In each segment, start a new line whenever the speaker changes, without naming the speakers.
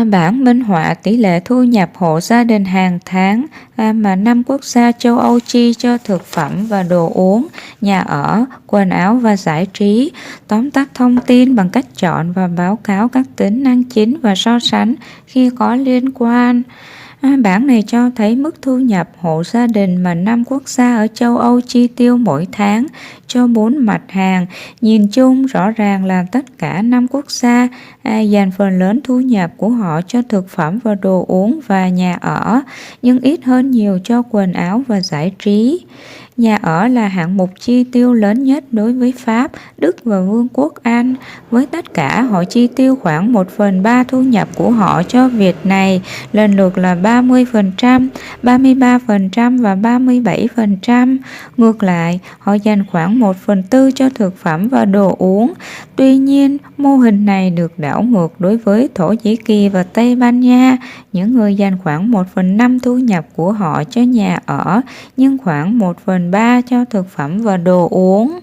Bảng minh họa tỷ lệ thu nhập hộ gia đình hàng tháng mà 5 quốc gia châu Âu chi cho thực phẩm và đồ uống, nhà ở, quần áo và giải trí. Tóm tắt thông tin bằng cách chọn và báo cáo các tính năng chính và so sánh khi có liên quan. Bảng này cho thấy mức thu nhập hộ gia đình mà 5 quốc gia ở châu Âu chi tiêu mỗi tháng cho 4 mặt hàng. Nhìn chung rõ ràng là tất cả 5 quốc gia dành phần lớn thu nhập của họ cho thực phẩm và đồ uống và nhà ở, nhưng ít hơn nhiều cho quần áo và giải trí. Nhà ở là hạng mục chi tiêu lớn nhất đối với Pháp, Đức và Vương quốc Anh. Với tất cả, họ chi tiêu khoảng 1/3 thu nhập của họ cho việc này, lần lượt là 30%, 33% và 37%. Ngược lại, họ dành khoảng 1/4 cho thực phẩm và đồ uống. Tuy nhiên, mô hình này được đảo ngược đối với Thổ Nhĩ Kỳ và Tây Ban Nha. Những người dành khoảng 1/5 thu nhập của họ cho nhà ở, nhưng khoảng 1/3 cho thực phẩm và đồ uống.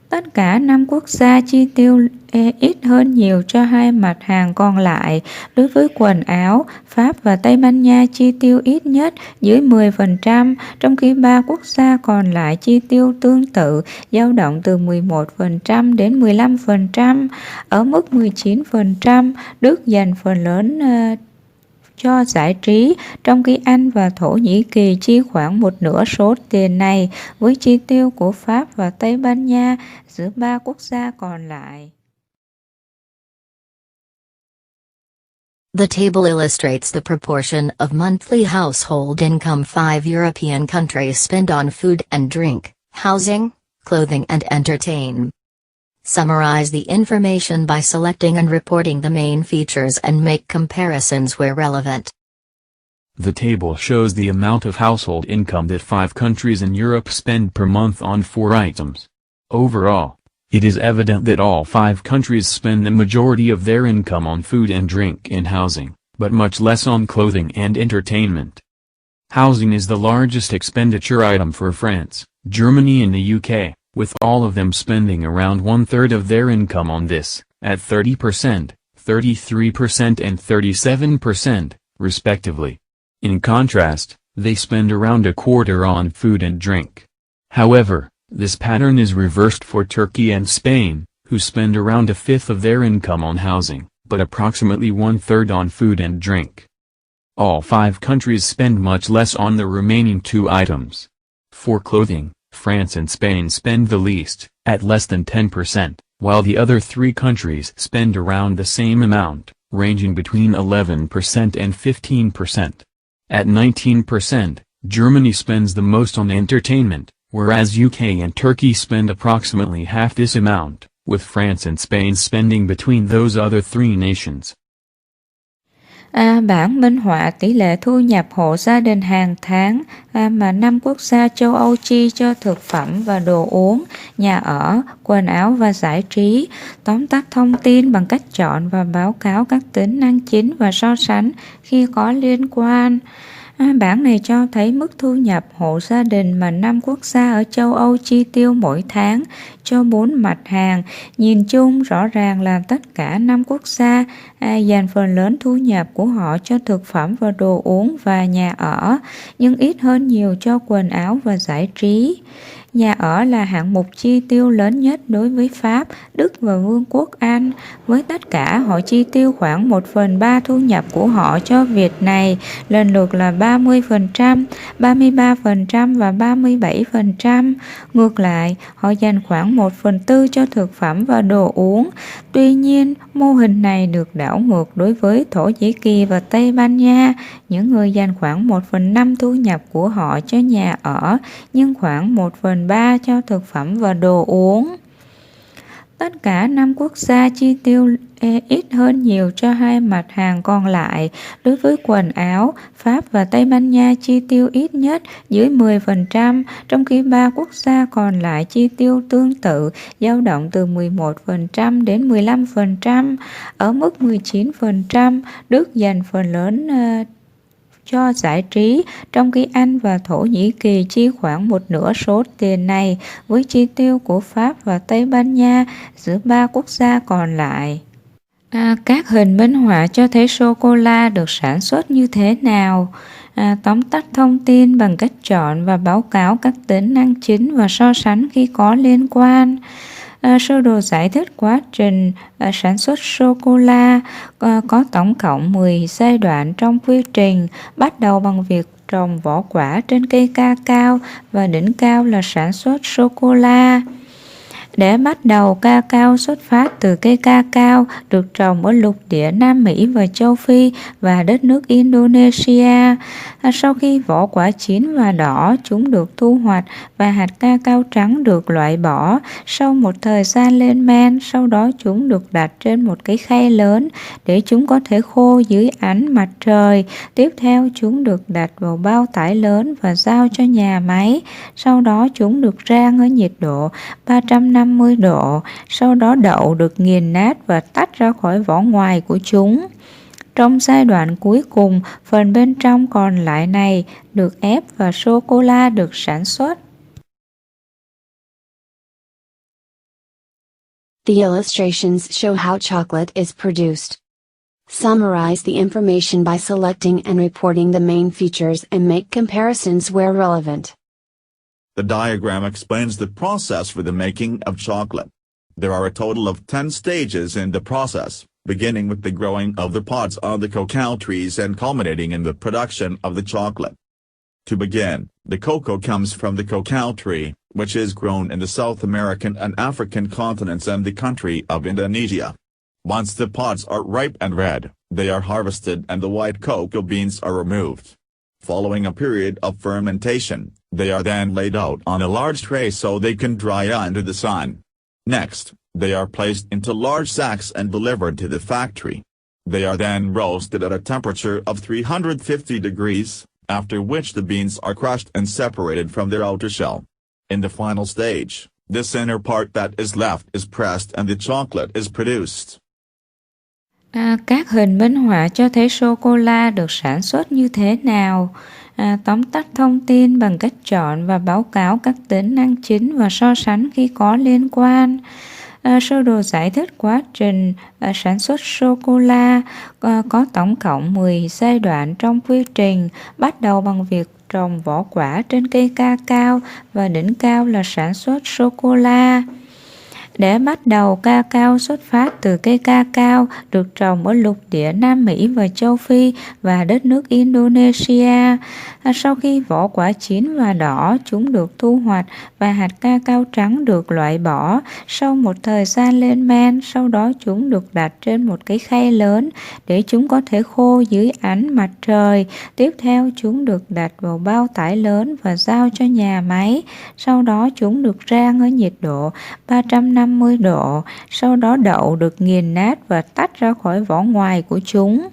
Tất cả 5 quốc gia chi tiêu ít hơn nhiều cho hai mặt hàng còn lại. Đối với quần áo, Pháp và Tây Ban Nha chi tiêu ít nhất dưới 10%, trong khi 3 quốc gia còn lại chi tiêu tương tự, dao động từ 11% đến 15%. Ở mức 19%, Đức dành phần lớn cho giải trí, trong khi Anh và Thổ Nhĩ Kỳ chi khoảng một nửa số tiền này, với chi tiêu của Pháp và Tây Ban Nha giữa 3 quốc gia còn lại.
The table illustrates the proportion of monthly household income 5 European countries spend on food and drink, housing, clothing and entertainment. Summarize the information by selecting and reporting the main features and make comparisons where relevant.
The table shows the amount of household income that 5 countries in Europe spend per month on 4 items. Overall, it is evident that all 5 countries spend the majority of their income on food and drink and housing, but much less on clothing and entertainment. Housing is the largest expenditure item for France, Germany and the UK, with all of them spending around 1/3 of their income on this, at 30%, 33% and 37%, respectively. In contrast, they spend around a quarter on food and drink. However, this pattern is reversed for Turkey and Spain, who spend around 1/5 of their income on housing, but approximately 1/3 on food and drink. All 5 countries spend much less on the remaining 2 items. For clothing, France and Spain spend the least, at less than 10%, while the other 3 countries spend around the same amount, ranging between 11% and 15%. At 19%, Germany spends the most on entertainment, whereas UK and Turkey spend approximately half this amount, with France and Spain spending between those other 3 nations.
Bảng minh họa tỷ lệ thu nhập hộ gia đình hàng tháng mà 5 quốc gia châu Âu chi cho thực phẩm và đồ uống, nhà ở, quần áo và giải trí. Tóm tắt thông tin bằng cách chọn và báo cáo các tính năng chính và so sánh khi có liên quan. Bảng này cho thấy mức thu nhập hộ gia đình mà 5 quốc gia ở châu Âu chi tiêu mỗi tháng cho 4 mặt hàng. Nhìn chung rõ ràng là tất cả 5 quốc gia dành phần lớn thu nhập của họ cho thực phẩm và đồ uống và nhà ở, nhưng ít hơn nhiều cho quần áo và giải trí. Nhà ở là hạng mục chi tiêu lớn nhất đối với Pháp, Đức và Vương quốc Anh. Với tất cả, họ chi tiêu khoảng 1/3 thu nhập của họ cho việc này, lần lượt là 30%, 33% và 37%. Ngược lại, họ dành khoảng 1/4 cho thực phẩm và đồ uống. Tuy nhiên, mô hình này được đảo ngược đối với Thổ Nhĩ Kỳ và Tây Ban Nha. Những người dành khoảng 1/5 thu nhập của họ cho nhà ở, nhưng khoảng 1/3 cho thực phẩm và đồ uống. Tất cả 5 quốc gia chi tiêu ít hơn nhiều cho hai mặt hàng còn lại. Đối với quần áo, Pháp và Tây Ban Nha chi tiêu ít nhất dưới 10%, trong khi 3 quốc gia còn lại chi tiêu tương tự, dao động từ 11% đến 15%. Ở mức 19%, Đức dành phần lớn cho giải trí, trong khi Anh và Thổ Nhĩ Kỳ chi khoảng một nửa số tiền này, với chi tiêu của Pháp và Tây Ban Nha giữa 3 quốc gia còn lại. Các hình minh họa cho thấy sô-cô-la được sản xuất như thế nào. Tóm tắt thông tin bằng cách chọn và báo cáo các tính năng chính và so sánh khi có liên quan. Sơ đồ giải thích quá trình sản xuất sô-cô-la có tổng cộng 10 giai đoạn trong quy trình, bắt đầu bằng việc trồng vỏ quả trên cây ca cao và đỉnh cao là sản xuất sô-cô-la. Để bắt đầu, ca cao xuất phát từ cây ca cao được trồng ở lục địa Nam Mỹ và châu Phi và đất nước Indonesia. Sau khi vỏ quả chín và đỏ, chúng được thu hoạch và hạt ca cao trắng được loại bỏ. Sau một thời gian lên men, sau đó chúng được đặt trên một cái khay lớn để chúng có thể khô dưới ánh mặt trời. Tiếp theo, chúng được đặt vào bao tải lớn và giao cho nhà máy. Sau đó chúng được rang ở nhiệt độ 350 độ, sau đó đậu được nghiền nát và tách ra khỏi vỏ ngoài của chúng. Trong giai đoạn cuối cùng, phần bên trong còn lại này được ép và sô-cô-la được sản xuất.
The illustrations show how chocolate is produced. Summarize the information by selecting and reporting the main features and make comparisons where relevant.
The diagram explains the process for the making of chocolate. There are a total of 10 stages in the process, beginning with the growing of the pods on the cacao trees and culminating in the production of the chocolate. To begin, the cocoa comes from the cacao tree, which is grown in the South American and African continents and the country of Indonesia. Once the pods are ripe and red, they are harvested and the white cocoa beans are removed. Following a period of fermentation, they are then laid out on a large tray so they can dry under the sun. Next, they are placed into large sacks and delivered to the factory. They are then roasted at a temperature of 350 degrees, after which the beans are crushed and separated from their outer shell. In the final stage, this inner part that is left is pressed and the chocolate is produced.
Các hình minh họa cho thấy sô-cô-la được sản xuất như thế nào. Tóm tắt thông tin bằng cách chọn và báo cáo các tính năng chính và so sánh khi có liên quan. Sơ đồ giải thích quá trình sản xuất sô-cô-la có tổng cộng 10 giai đoạn trong quy trình, bắt đầu bằng việc trồng vỏ quả trên cây ca cao và đỉnh cao là sản xuất sô-cô-la. Để bắt đầu, ca cao xuất phát từ cây ca cao được trồng ở lục địa Nam Mỹ và châu Phi và đất nước Indonesia. Sau khi vỏ quả chín và đỏ, chúng được thu hoạch và hạt ca cao trắng được loại bỏ. Sau một thời gian lên men, sau đó chúng được đặt trên một cái khay lớn để chúng có thể khô dưới ánh mặt trời. Tiếp theo, chúng được đặt vào bao tải lớn và giao cho nhà máy. Sau đó chúng được rang ở nhiệt độ 350 độ, sau đó đậu được nghiền nát và tách ra khỏi vỏ ngoài của chúng.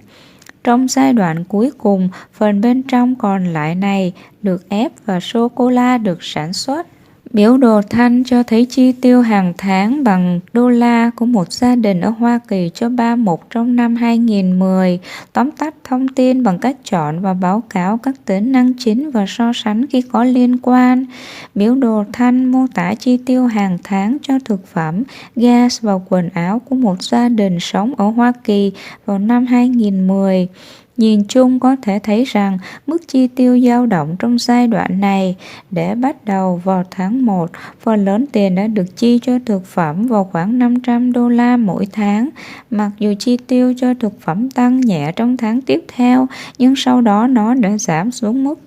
Trong giai đoạn cuối cùng, phần bên trong còn lại này được ép và sô-cô-la được sản xuất. Biểu đồ thanh cho thấy chi tiêu hàng tháng bằng đô la của một gia đình ở Hoa Kỳ cho 3 mục trong năm 2010. Tóm tắt thông tin bằng cách chọn và báo cáo các tính năng chính và so sánh khi có liên quan. Biểu đồ thanh mô tả chi tiêu hàng tháng cho thực phẩm, gas và quần áo của một gia đình sống ở Hoa Kỳ vào năm 2010. Nhìn chung có thể thấy rằng mức chi tiêu dao động trong giai đoạn này. Để bắt đầu vào tháng 1, phần lớn tiền đã được chi cho thực phẩm vào khoảng 500 đô la mỗi tháng. Mặc dù chi tiêu cho thực phẩm tăng nhẹ trong tháng tiếp theo, nhưng sau đó nó đã giảm xuống mức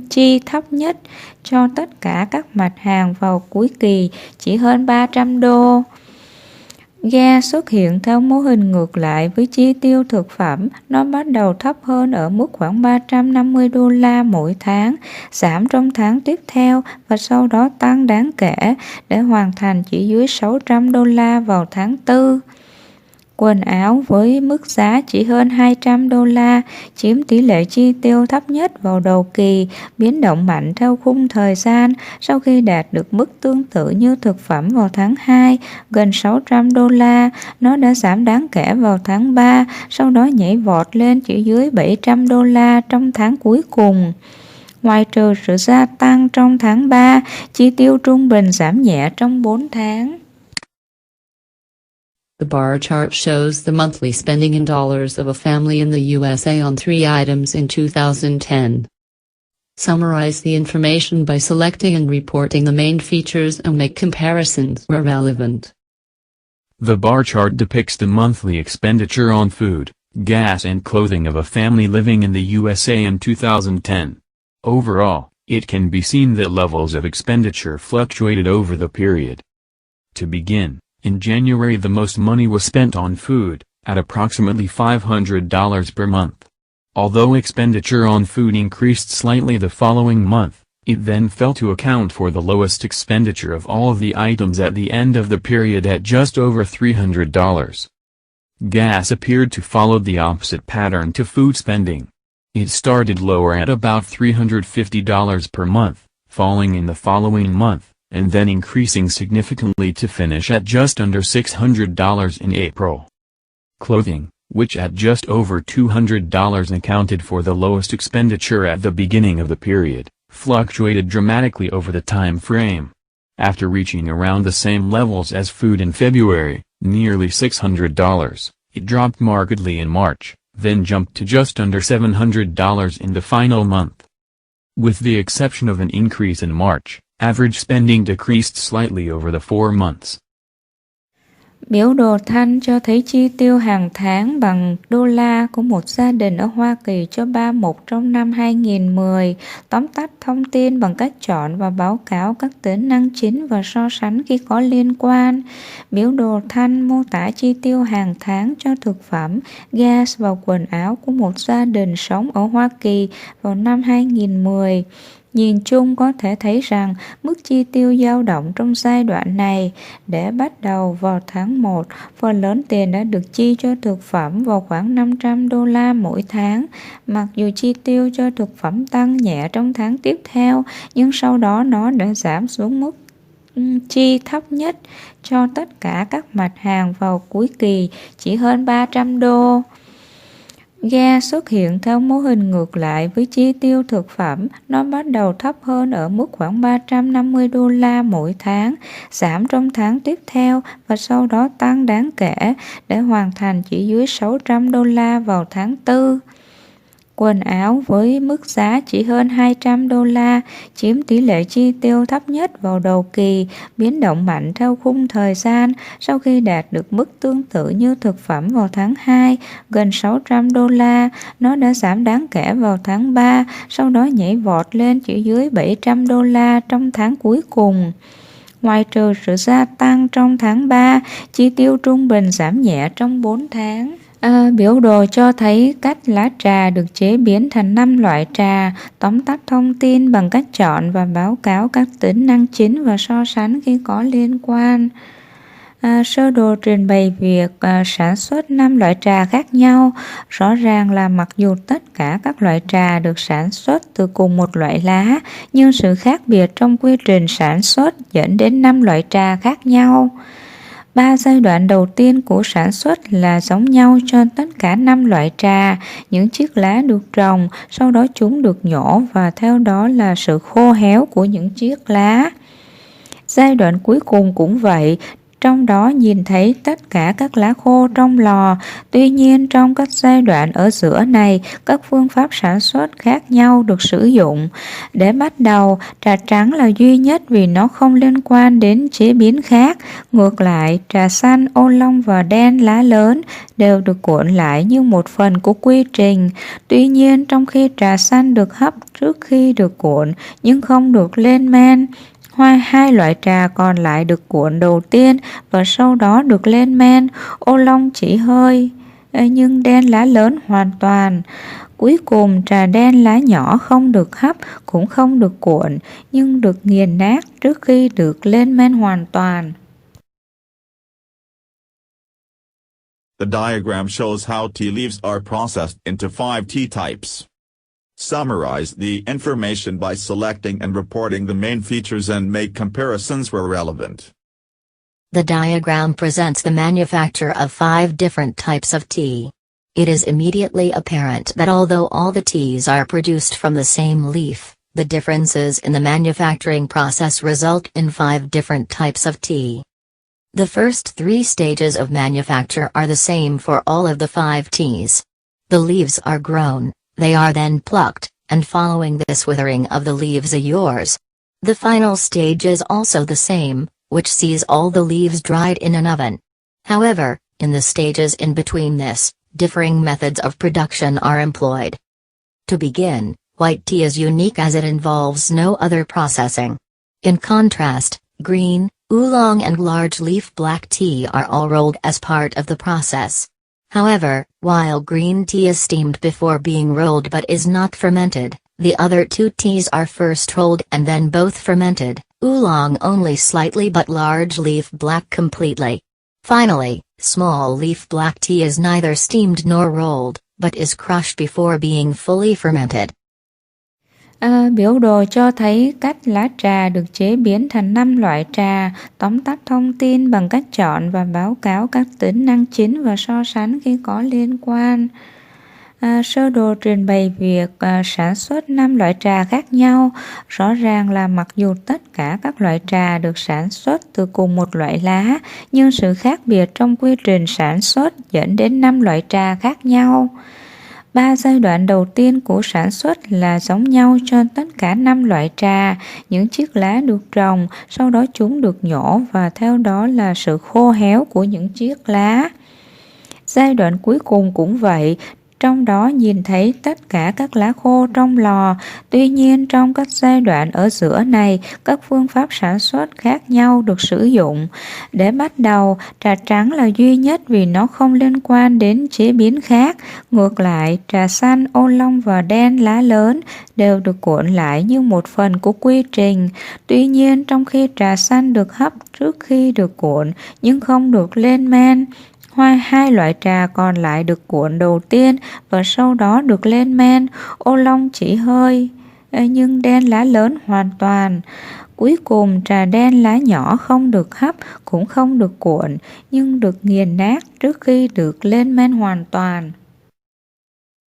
chi thấp nhất cho tất cả các mặt hàng vào cuối kỳ, chỉ hơn 300 đô. Ga xuất hiện theo mô hình ngược lại với chi tiêu thực phẩm, nó bắt đầu thấp hơn ở mức khoảng 350 đô la mỗi tháng, giảm trong tháng tiếp theo và sau đó tăng đáng kể để hoàn thành chỉ dưới 600 đô la vào tháng 4. Quần áo với mức giá chỉ hơn 200 đô la chiếm tỷ lệ chi tiêu thấp nhất vào đầu kỳ, biến động mạnh theo khung thời gian. Sau khi đạt được mức tương tự như thực phẩm vào tháng 2, gần 600 đô la, nó đã giảm đáng kể vào tháng 3, sau đó nhảy vọt lên chỉ dưới 700 đô la trong tháng cuối cùng. Ngoài trừ sự gia tăng trong tháng 3, chi tiêu trung bình giảm nhẹ trong 4 tháng.
The bar chart shows the monthly spending in dollars of a family in the USA on 3 items in 2010. Summarize the information by selecting and reporting the main features and make comparisons where relevant.
The bar chart depicts the monthly expenditure on food, gas and clothing of a family living in the USA in 2010. Overall, it can be seen that levels of expenditure fluctuated over the period. To begin, in January the most money was spent on food, at approximately $500 per month. Although expenditure on food increased slightly the following month, it then fell to account for the lowest expenditure of all of the items at the end of the period at just over $300. Gas appeared to follow the opposite pattern to food spending. It started lower at about $350 per month, falling in the following month, and then increasing significantly to finish at just under $600 in April. Clothing, which at just over $200 accounted for the lowest expenditure at the beginning of the period, fluctuated dramatically over the time frame. After reaching around the same levels as food in February, nearly $600, it dropped markedly in March, then jumped to just under $700 in the final month. With the exception of an increase in March, average spending decreased slightly over the 4 months.
Biểu đồ thanh cho thấy chi tiêu hàng tháng bằng đô la của một gia đình ở Hoa Kỳ cho 3 mục trong năm 2010, tóm tắt thông tin bằng cách chọn và báo cáo các tính năng chính và so sánh khi có liên quan. Biểu đồ thanh mô tả chi tiêu hàng tháng cho thực phẩm, gas và quần áo của một gia đình sống ở Hoa Kỳ vào năm 2010. Nhìn chung có thể thấy rằng mức chi tiêu dao động trong giai đoạn này. Để bắt đầu vào tháng 1, phần lớn tiền đã được chi cho thực phẩm vào khoảng $500 mỗi tháng. Mặc dù chi tiêu cho thực phẩm tăng nhẹ trong tháng tiếp theo, nhưng sau đó nó đã giảm xuống mức chi thấp nhất cho tất cả các mặt hàng vào cuối kỳ, chỉ hơn $300. Ga xuất hiện theo mô hình ngược lại với chi tiêu thực phẩm, nó bắt đầu thấp hơn ở mức khoảng $350 mỗi tháng, giảm trong tháng tiếp theo và sau đó tăng đáng kể để hoàn thành chỉ dưới $600 vào tháng 4. Quần áo với mức giá chỉ hơn $200 chiếm tỷ lệ chi tiêu thấp nhất vào đầu kỳ, biến động mạnh theo khung thời gian sau khi đạt được mức tương tự như thực phẩm vào tháng 2, gần $600, nó đã giảm đáng kể vào tháng 3, sau đó nhảy vọt lên chỉ dưới $700 trong tháng cuối cùng. Ngoài trừ sự gia tăng trong tháng 3, chi tiêu trung bình giảm nhẹ trong 4 tháng. Biểu đồ cho thấy cách lá trà được chế biến thành 5 loại trà, tóm tắt thông tin bằng cách chọn và báo cáo các tính năng chính và so sánh khi có liên quan. Sơ đồ trình bày việc sản xuất 5 loại trà khác nhau. Rõ ràng là mặc dù tất cả các loại trà được sản xuất từ cùng một loại lá, nhưng sự khác biệt trong quy trình sản xuất dẫn đến 5 loại trà khác nhau. 3 giai đoạn đầu tiên của sản xuất là giống nhau cho tất cả 5 loại trà. Những chiếc lá được trồng, sau đó chúng được nhổ và theo đó là sự khô héo của những chiếc lá. Giai đoạn cuối cùng cũng vậy, trong đó nhìn thấy tất cả các lá khô trong lò. Tuy nhiên trong các giai đoạn ở giữa này, các phương pháp sản xuất khác nhau được sử dụng. Để bắt đầu, trà trắng là duy nhất vì nó không liên quan đến chế biến khác. Ngược lại, trà xanh, ô long và đen lá lớn đều được cuộn lại như một phần của quy trình. Tuy nhiên, trong khi trà xanh được hấp trước khi được cuộn nhưng không được lên men, hai loại trà còn lại được cuộn đầu tiên và sau đó được lên men. Ô long chỉ hơi, nhưng đen lá lớn hoàn toàn. Cuối cùng, trà đen lá nhỏ không được hấp, cũng không được cuộn, nhưng được nghiền nát trước khi được lên men hoàn toàn.
The diagram shows how tea leaves are processed into 5 tea types. Summarize the information by selecting and reporting the main features and make comparisons where relevant.
The diagram presents the manufacture of 5 different types of tea. It is immediately apparent that although all the teas are produced from the same leaf, the differences in the manufacturing process result in 5 different types of tea. The first three stages of manufacture are the same for all of the 5 teas. The leaves are grown, they are then plucked, and following this withering of the leaves are yours. The final stage is also the same, which sees all the leaves dried in an oven. However, in the stages in between this, differing methods of production are employed. To begin, white tea is unique as it involves no other processing. In contrast, green, oolong and large leaf black tea are all rolled as part of the process. However, while green tea is steamed before being rolled but is not fermented, the other two teas are first rolled and then both fermented, oolong only slightly but large leaf black completely. Finally, small leaf black tea is neither steamed nor rolled, but is crushed before being fully fermented.
Biểu đồ cho thấy cách lá trà được chế biến thành 5 loại trà, tóm tắt thông tin bằng cách chọn và báo cáo các tính năng chính và so sánh khi có liên quan. Sơ đồ trình bày việc sản xuất 5 loại trà khác nhau. Rõ ràng là mặc dù tất cả các loại trà được sản xuất từ cùng một loại lá, nhưng sự khác biệt trong quy trình sản xuất dẫn đến 5 loại trà khác nhau. 3 giai đoạn đầu tiên của sản xuất là giống nhau cho tất cả 5 loại trà. Những chiếc lá được trồng, sau đó chúng được nhổ và theo đó là sự khô héo của những chiếc lá. Giai đoạn cuối cùng cũng vậy, trong đó nhìn thấy tất cả các lá khô trong lò. Tuy nhiên trong các giai đoạn ở giữa này, các phương pháp sản xuất khác nhau được sử dụng. Để bắt đầu, trà trắng là duy nhất vì nó không liên quan đến chế biến khác. Ngược lại, trà xanh, ô long và đen lá lớn đều được cuộn lại như một phần của quy trình. Tuy nhiên, trong khi trà xanh được hấp trước khi được cuộn nhưng không được lên men, hai loại trà còn lại được cuộn đầu tiên và sau đó được lên men, ô long chỉ hơi, nhưng đen lá lớn hoàn toàn. Cuối cùng, trà đen lá nhỏ không được hấp, cũng không được cuộn, nhưng được nghiền nát trước khi được lên men hoàn toàn.